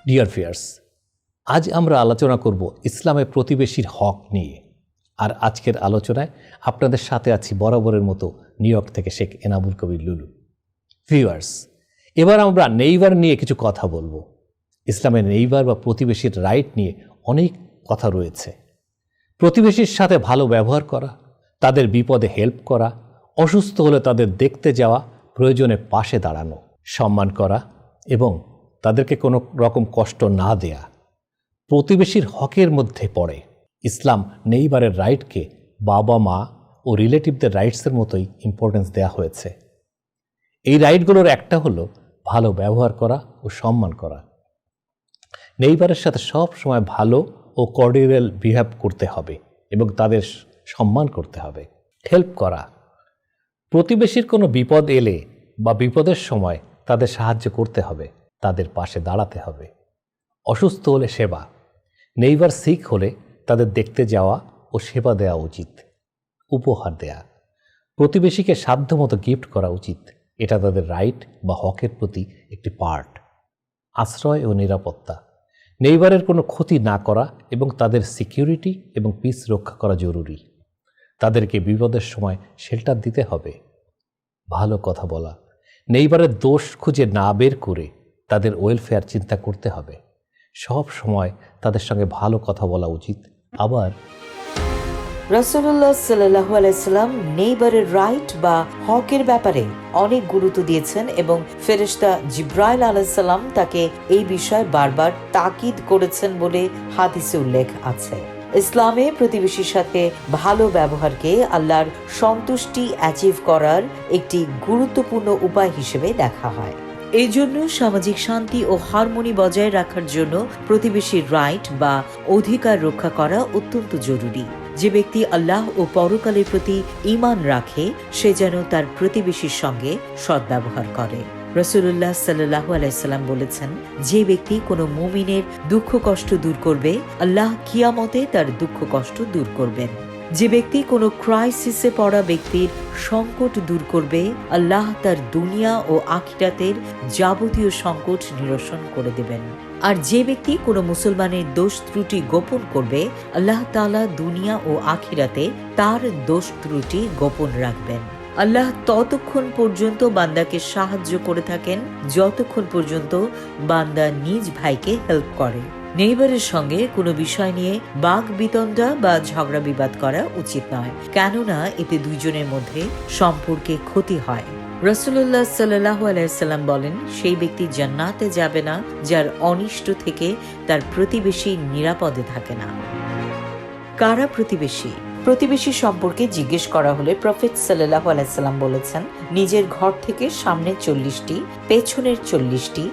Dear viewers, আজ আমরা আলোচনা করব ইসলামের প্রতিবেশীর হক নিয়ে। আর আজকের আলোচনায় আপনাদের সাথে আছি বরাবরের মতো নিউ ইয়র্ক থেকে শেখ এনামুল কবির লুলু। ভিউয়ার্স, এবার আমরা নেইবার নিয়ে কিছু কথা বলবো। ইসলামের নেইবার বা প্রতিবেশীর রাইট নিয়ে অনেক কথা রয়েছে। প্রতিবেশীর সাথে ভালো ব্যবহার করা, তাদের বিপদে হেল্প করা, অসুস্থ হলে তাদের দেখতে যাওয়া, প্রয়োজনে পাশে দাঁড়ানো, সম্মান করা এবং তাদেরকে কোনো রকম কষ্ট না দেয়া প্রতিবেশীর হকের মধ্যে পড়ে। ইসলাম নেইবারের রাইটকে বাবা মা ও রিলেটিভদের রাইটসের মতোই ইম্পর্টেন্স দেয়া হয়েছে। এই রাইটগুলোর একটা হলো ভালো ব্যবহার করা ও সম্মান করা। নেইবারের সাথে সব সময় ভালো ও কর্ডিয়াল বিহেভ করতে হবে এবং তাদের সম্মান করতে হবে। হেল্প করা, প্রতিবেশীর কোনো বিপদ এলে বা বিপদের সময় তাদের সাহায্য করতে হবে, তাদের পাশে দাঁড়াতে হবে। অসুস্থ হলে সেবা, নেইবার সিক হলে তাদের দেখতে যাওয়া ও সেবা দেওয়া উচিত। উপহার দেয়া, প্রতিবেশীকে সাধ্যমতো গিফট করা উচিত, এটা তাদের রাইট বা হকের প্রতি একটি পার্ট। আশ্রয় ও নিরাপত্তা, নেইবারের কোনো ক্ষতি না করা এবং তাদের সিকিউরিটি এবং পিস রক্ষা করা জরুরি। তাদেরকে বিপদের সময় শেল্টার দিতে হবে। ভালো কথা বলা, নেইবারের দোষ খুঁজে না বের করে তাদের ওয়েলফেয়ার চিন্তা করতে হবে। সব সময় তাদের সঙ্গে ভালো কথা বলা উচিত। আবার রাসূলুল্লাহ সাল্লাল্লাহু আলাইহি সাল্লাম নেইবারের রাইট বা হকের ব্যাপারে অনেক গুরুত্ব দিয়েছেন এবং ফেরেশতা জিবরাইল আলাইহিস সালাম তাকে এই বিষয়ে বারবার তাকিদ করেছেন বলে হাদিসে উল্লেখ আছে। ইসলামে প্রতিবেশীর সাথে ভালো ব্যবহারকে আল্লাহর সন্তুষ্টি অ্যাচিভ করার একটি গুরুত্বপূর্ণ উপায় হিসেবে দেখা হয়। এই জন্য সামাজিক শান্তি ও হারমোনি বজায় রাখার জন্য প্রতিবেশীর রাইট বা অধিকার রক্ষা করা অত্যন্ত জরুরি। যে ব্যক্তি আল্লাহ ও পরকালের প্রতি ঈমান রাখে সে যেন তার প্রতিবেশীর সঙ্গে সদ্ব্যবহার করে। রাসূলুল্লাহ সাল্লাল্লাহু আলাইহি সাল্লাম বলেছেন, যে ব্যক্তি কোনো মুমিনের দুঃখ কষ্ট দূর করবে, আল্লাহ কিয়ামতে তার দুঃখ কষ্ট দূর করবেন। যে ব্যক্তি কোনো ক্রাইসিসে পড়া ব্যক্তির সংকট দূর করবে, আল্লাহ তার দুনিয়া ও আখিরাতের যাবতীয় সংকট নিরসন করে দেবেন। আর যে ব্যক্তি কোনো মুসলমানের দোষ ত্রুটি গোপন করবে, আল্লাহ তাআলা দুনিয়া ও আখিরাতে তার দোষ ত্রুটি গোপন রাখবেন। আল্লাহ ততক্ষণ পর্যন্ত বান্দাকে সাহায্য করে থাকেন যতক্ষণ পর্যন্ত বান্দা নিজ ভাইকে হেল্প করে। নেইবারের সঙ্গে কোনো বিষয় নিয়ে বাগ বিতণ্ডা বা ঝগড়া বিবাদ করা উচিত নয়, কেননা এতে দুইজনের মধ্যে সম্পর্কে ক্ষতি হয়। রাসূলুল্লাহ সাল্লাল্লাহু আলাইহি সাল্লাম বলেন, সেই ব্যক্তি জান্নাতে যাবে না যার অনিষ্ট থেকে তার প্রতিবেশী নিরাপদে থাকে না। কারা প্রতিবেশী? প্রতিবেশী সম্পর্কে জিজ্ঞেস করা হলে প্রফেট সাল্লাল্লাহু আলাইহি সাল্লাম বলেছেন, নিজের ঘর থেকে সামনে 40টি, পেছনের 40টি,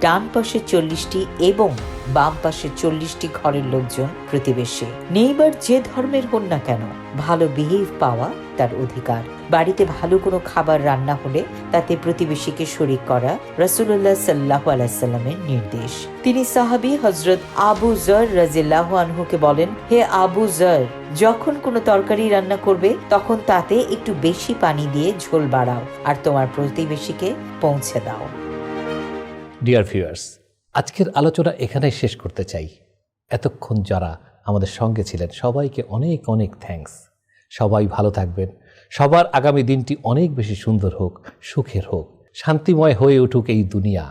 ডান পাশে 40টি এবং বাম পাশে 40টি ঘরের লোকজন প্রতিবেশী। নেইবার যে ধর্মের হন না কেন, ভালো বিহেভ পাওয়া তার অধিকার। বাড়িতে ভালো কোনো খাবার রান্না হলে তাতে প্রতিবেশীকে শরীক করা রাসূলুল্লাহ সাল্লাল্লাহু আলাইহি সাল্লামের নির্দেশ। তিনি সাহাবী হযরত আবু যর রাদিয়াল্লাহু আনহুকে বলেন, হে আবু যর, যখন কোনো তরকারি রান্না করবে তখন তাতে একটু বেশি পানি দিয়ে ঝোল বাড়াও আর তোমার প্রতিবেশীকে পৌঁছে দাও। ডিয়ার ভিউয়ার্স, আজকের আলোচনা এখানেই শেষ করতে চাই। এতক্ষণ যারা আমাদের সঙ্গে ছিলেন সবাইকে অনেক অনেক থ্যাঙ্কস। সবাই ভালো থাকবেন। সবার আগামী দিনটি অনেক বেশি সুন্দর হোক, সুখের হোক, শান্তিময় হয়ে উঠুক এই দুনিয়া,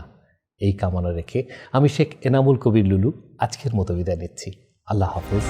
এই কামনা রেখে আমি শেখ এনামুল কবির লুলু আজকের মতো বিদায় নিচ্ছি। আল্লাহ হাফেজ।